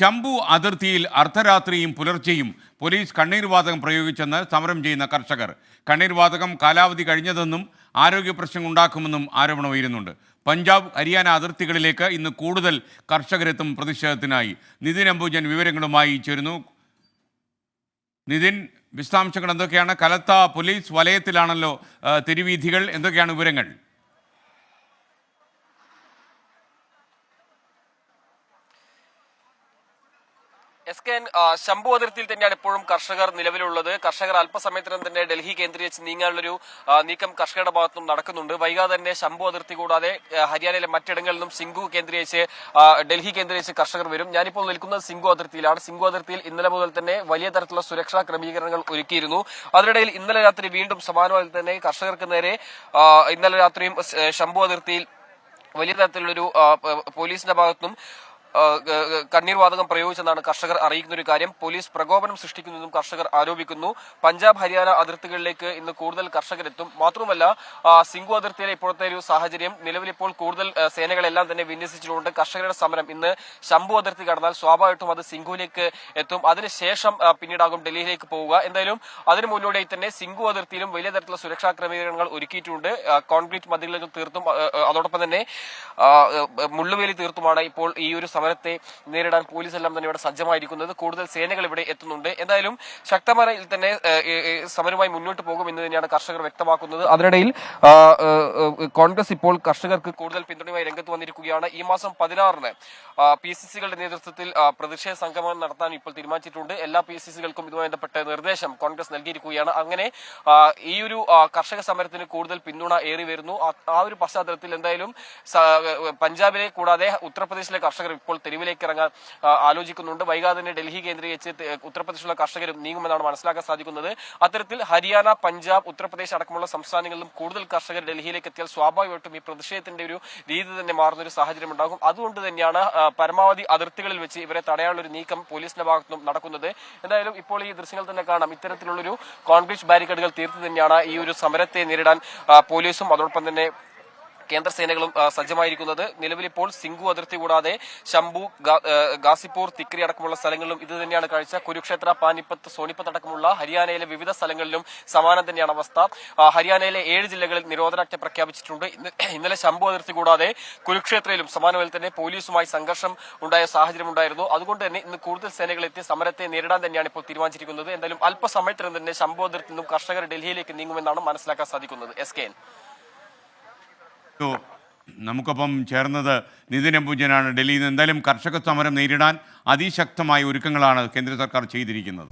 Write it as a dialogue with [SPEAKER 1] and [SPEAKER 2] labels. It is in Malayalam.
[SPEAKER 1] ശംഭു അതിർത്തിയിൽ അർദ്ധരാത്രിയും പുലർച്ചെയും പോലീസ് കണ്ണീർവാതകം പ്രയോഗിച്ചെന്ന് സമരം ചെയ്യുന്ന കർഷകർ. കണ്ണീർവാതകം കാലാവധി കഴിഞ്ഞതെന്നും ആരോഗ്യ പ്രശ്നം ഉണ്ടാക്കുമെന്നും ആരോപണമുയരുന്നുണ്ട്. പഞ്ചാബ് ഹരിയാന അതിർത്തികളിലേക്ക് ഇന്ന് കൂടുതൽ കർഷകരെത്തും പ്രതിഷേധത്തിനായി. നിതിൻ അംബുജൻ വിവരങ്ങളുമായി ചേരുന്നു. നിതിൻ, വിശദാംശങ്ങൾ എന്തൊക്കെയാണ്? കലത്ത പോലീസ് വലയത്തിലാണല്ലോ തെരുവീഥികൾ, എന്തൊക്കെയാണ് വിവരങ്ങൾ?
[SPEAKER 2] ശംഭു അതിർത്തിയിൽ തന്നെയാണ് ഇപ്പോഴും കർഷകർ നിലവിലുള്ളത്. കർഷകർ അല്പസമയത്തിനും തന്നെ ഡൽഹി കേന്ദ്രീകരിച്ച് നീങ്ങാനുള്ളൊരു നീക്കം കർഷകരുടെ ഭാഗത്തുനിന്നും നടക്കുന്നുണ്ട്. വൈകാതെ തന്നെ ശംഭു അതിർത്തി കൂടാതെ ഹരിയാനയിലെ മറ്റിടങ്ങളിൽ നിന്നും സിംഗു കേന്ദ്രീകരിച്ച് ഡൽഹി കേന്ദ്രീകരിച്ച് കർഷകർ വരും. ഞാനിപ്പോൾ നിൽക്കുന്നത് സിംഗു അതിർത്തിയിലാണ്. സിംഗു അതിർത്തിയിൽ ഇന്നലെ മുതൽ തന്നെ വലിയ തരത്തിലുള്ള സുരക്ഷാ ക്രമീകരണങ്ങൾ ഒരുക്കിയിരുന്നു. അതിനിടയിൽ ഇന്നലെ രാത്രി വീണ്ടും സമാനമായി തന്നെ കർഷകർക്ക് നേരെ ഇന്നലെ രാത്രിയും ശംഭു അതിർത്തിയിൽ വലിയ തരത്തിലുള്ളൊരു പോലീസിന്റെ ഭാഗത്തുനിന്നും കണ്ണീർവാതകം പ്രയോഗിച്ചെന്നാണ് കർഷകർ അറിയിക്കുന്ന ഒരു കാര്യം. പോലീസ് പ്രകോപനം സൃഷ്ടിക്കുന്നതെന്നും കർഷകർ ആരോപിക്കുന്നു. പഞ്ചാബ് ഹരിയാന അതിർത്തികളിലേക്ക് ഇന്ന് കൂടുതൽ കർഷകരെത്തും. മാത്രമല്ല, സിംഗു അതിർത്തിയിലെ ഇപ്പോഴത്തെ ഒരു സാഹചര്യം നിലവിലിപ്പോൾ കൂടുതൽ സേനകളെല്ലാം തന്നെ വിന്യസിച്ചിട്ടുണ്ട്. കർഷകരുടെ സമരം ഇന്ന് ശംഭു അതിർത്തി കടന്നാൽ സ്വാഭാവികമായിട്ടും അത് സിംഗുവിലേക്ക് എത്തും. അതിനുശേഷം പിന്നീടാകും ഡൽഹിയിലേക്ക് പോവുക. എന്തായാലും അതിനു മുന്നോടിയായി തന്നെ സിംഗു അതിർത്തിയിലും വലിയ തരത്തിലുള്ള സുരക്ഷാ ക്രമീകരണങ്ങൾ ഒരുക്കിയിട്ടുണ്ട്. കോൺക്രീറ്റ് മതിലുകൾ തീർത്തും അതോടൊപ്പം തന്നെ മുള്ളുവേലി തീർത്തുമാണ് ഇപ്പോൾ ഈ ഒരു സമരത്തെ നേരിടാൻ പോലീസ് എല്ലാം തന്നെ ഇവിടെ സജ്ജമായിരിക്കുന്നത്. കൂടുതൽ സേനകൾ ഇവിടെ എത്തുന്നുണ്ട്. എന്തായാലും ശക്തമായി തന്നെ സമരവുമായി മുന്നോട്ട് പോകും എന്ന് തന്നെയാണ് കർഷകർ വ്യക്തമാക്കുന്നത്. അതിനിടയിൽ കോൺഗ്രസ് ഇപ്പോൾ കർഷകർക്ക് കൂടുതൽ പിന്തുണയുമായി രംഗത്ത് വന്നിരിക്കുകയാണ്. ഈ മാസം 16-ന് PCCകളുടെ നേതൃത്വത്തിൽ പ്രതിഷേധ സംഗമം നടത്താൻ ഇപ്പോൾ തീരുമാനിച്ചിട്ടുണ്ട്. എല്ലാ PCCകൾക്കും ഇതുമായി ബന്ധപ്പെട്ട നിർദ്ദേശം കോൺഗ്രസ് നൽകിയിരിക്കുകയാണ്. അങ്ങനെ ഈ ഒരു കർഷക സമരത്തിന് കൂടുതൽ പിന്തുണ ഏറി വരുന്നു. ആ ഒരു പശ്ചാത്തലത്തിൽ എന്തായാലും പഞ്ചാബിലെ കൂടാതെ ഉത്തർപ്രദേശിലെ കർഷകർ ഇപ്പോൾ തെരുവിലേക്ക് ഇറങ്ങാൻ ആലോചിക്കുന്നുണ്ട്. വൈകാതെ തന്നെ ഡൽഹി കേന്ദ്രീകരിച്ച് ഉത്തർപ്രദേശിലുള്ള കർഷകരും നീങ്ങുമെന്നാണ് മനസ്സിലാക്കാൻ സാധിക്കുന്നത്. അത്തരത്തിൽ ഹരിയാന, പഞ്ചാബ്, ഉത്തർപ്രദേശ് അടക്കമുള്ള സംസ്ഥാനങ്ങളിലും കൂടുതൽ കർഷകർ ഡൽഹിയിലേക്ക് എത്തിയാൽ സ്വാഭാവികമായിട്ടും ഈ പ്രതിഷേധത്തിന്റെ ഒരു രീതി തന്നെ മാറുന്ന ഒരു സാഹചര്യം ഉണ്ടാകും. അതുകൊണ്ട് തന്നെയാണ് പരമാവധി അതിർത്തികളിൽ വെച്ച് ഇവരെ തടയാനുള്ള ഒരു നീക്കം പോലീസിന്റെ ഭാഗത്തുനിന്നും നടക്കുന്നത്. എന്തായാലും ഇപ്പോൾ ഈ ദൃശ്യങ്ങൾ തന്നെ കാണാം. ഇത്തരത്തിലുള്ളൊരു കോൺക്രീറ്റ് ബാരിക്കേഡുകൾ തീർത്ത് തന്നെയാണ് ഈ ഒരു സമരത്തെ നേരിടാൻ പോലീസും അതോടൊപ്പം തന്നെ കേന്ദ്ര സേനകളും സജ്ജമായിരിക്കുന്നത്. നിലവിലിപ്പോൾ സിംഗു അതിർത്തി കൂടാതെ ശംഭു, ഗാസിപൂർ, തിക്രി അടക്കമുള്ള സ്ഥലങ്ങളിലും ഇത് തന്നെയാണ് കാഴ്ച. കുരുക്ഷേത്ര, പാനിപ്പത്ത്, സോണിപ്പത്ത് അടക്കമുള്ള ഹരിയാനയിലെ വിവിധ സ്ഥലങ്ങളിലും സമാനം തന്നെയാണ് അവസ്ഥ. ഹരിയാനയിലെ 7 ജില്ലകളിൽ നിരോധനാജ്ഞ പ്രഖ്യാപിച്ചിട്ടുണ്ട്. ഇന്നലെ ശംഭു അതിർത്തി കൂടാതെ കുരുക്ഷേത്രയിലും സമാനമായി തന്നെ പോലീസുമായി സംഘർഷം ഉണ്ടായ സാഹചര്യം ഉണ്ടായിരുന്നു. അതുകൊണ്ട് തന്നെ ഇന്ന് കൂടുതൽ സേനകൾ എത്തി സമരത്തെ നേരിടാൻ തന്നെയാണ് ഇപ്പോൾ തീരുമാനിച്ചിരിക്കുന്നത്. എന്തായാലും അല്പസമയത്തിനും തന്നെ ശംഭു അതിർത്തി നിന്നും കർഷകർ ഡൽഹിയിലേക്ക് നീങ്ങുമെന്നാണ് മനസ്സിലാക്കാൻ സാധിക്കുന്നത്. SKN.
[SPEAKER 1] നമുക്കൊപ്പം ചേർന്നത് നിതിൻ അംബുജനാണ് ഡൽഹിയിൽ നിന്ന്. എന്തായാലും കർഷക സമരം നേരിടാൻ അതിശക്തമായ ഒരുക്കങ്ങളാണ് കേന്ദ്ര സർക്കാർ ചെയ്തിരിക്കുന്നത്.